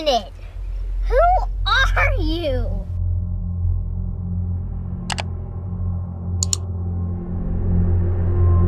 minute. Who are you?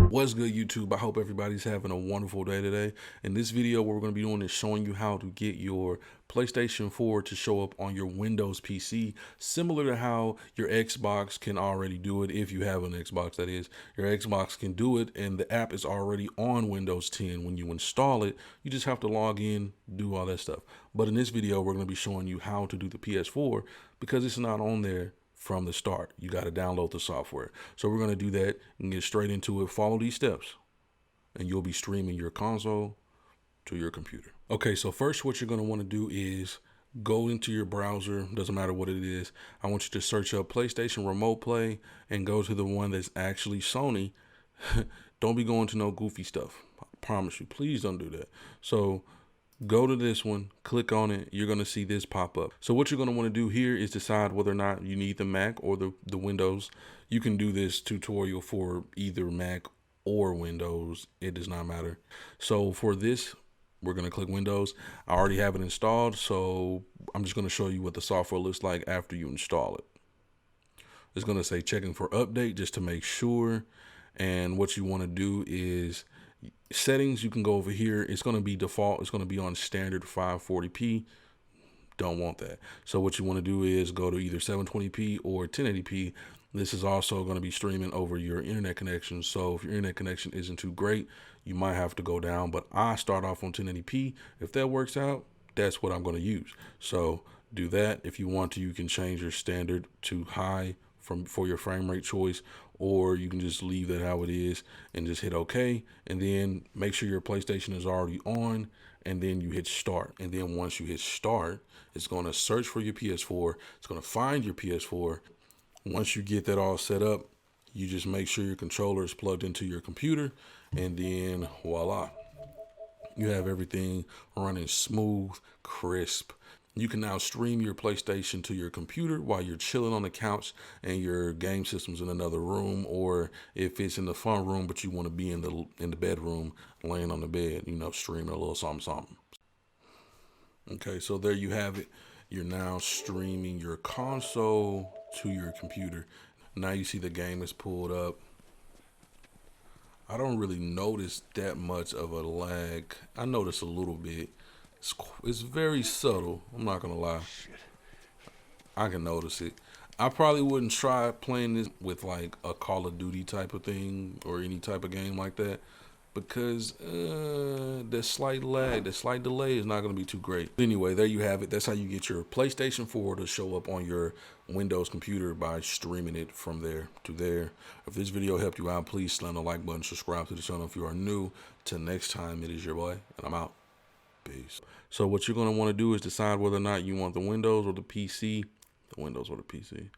What's good, YouTube? I hope everybody's having a wonderful day today. In this video, what we're going to be doing is showing you how to get your PlayStation 4 to show up on your Windows PC, similar to how your Xbox can already do it. If you have an Xbox, that is, your Xbox can do it, and the app is already on Windows 10. When you install it, you just have to log in, do all that stuff. But in this video, we're going to be showing you how to do the PS4 because it's not on there from the start. You got to download the software. So we're going to do that and get straight into it. Follow these steps and you'll be streaming your console to your computer. Okay, so first what you're going to want to do is go into your browser. Doesn't matter what it is. I want you to search up PlayStation Remote Play and go to the one that's actually Sony. Don't be going to no goofy stuff. I promise you. Please don't do that. So go to this one, click on it, you're going to see this pop up. So what you're going to want to do here is decide whether or not you need the Mac or the Windows. You can do this tutorial for either Mac or Windows. It does not matter. So for this, we're going to click Windows. I already have it installed, so I'm just going to show you what the software looks like after you install it. It's going to say checking for update just to make sure. And what you want to do is settings, you can go over here. It's going to be default. It's going to be on standard 540p. Don't want that. So what you want to do is go to either 720p or 1080p. This is also going to be streaming over your internet connection. So if your internet connection isn't too great, you might have to go down, but I start off on 1080p. If that works out, that's what I'm going to use. So do that. If you want to, you can change your standard to high for your frame rate choice, or you can just leave that how it is and just hit OK, and then make sure your PlayStation is already on, and then you hit start. And then once you hit start, it's going to search for your PS4. It's going to find your PS4. Once you get that all set up, you just make sure your controller is plugged into your computer, and then voila, you have everything running smooth, crisp. You can now stream your PlayStation to your computer while you're chilling on the couch and your game system's in another room, or if it's in the front room but you want to be in the bedroom laying on the bed, streaming a little something. Okay, so there you have it. You're now streaming your console to your computer. Now you see the game is pulled up. I don't really notice that much of a lag. I notice a little bit. It's very subtle. I'm not gonna lie. I can notice it. I probably wouldn't try playing this with like a Call of Duty type of thing or any type of game like that, because the slight lag, the slight delay is not going to be too great. Anyway, there you have it. That's how you get your PlayStation 4 to show up on your Windows computer, by streaming it from there to there. If this video helped you out, please slam the like button, subscribe to the channel if you are new. Till next time, it is your boy, and I'm out. Peace. So what you're going to want to do is decide whether or not you want the Windows or the PC. The Windows or the PC.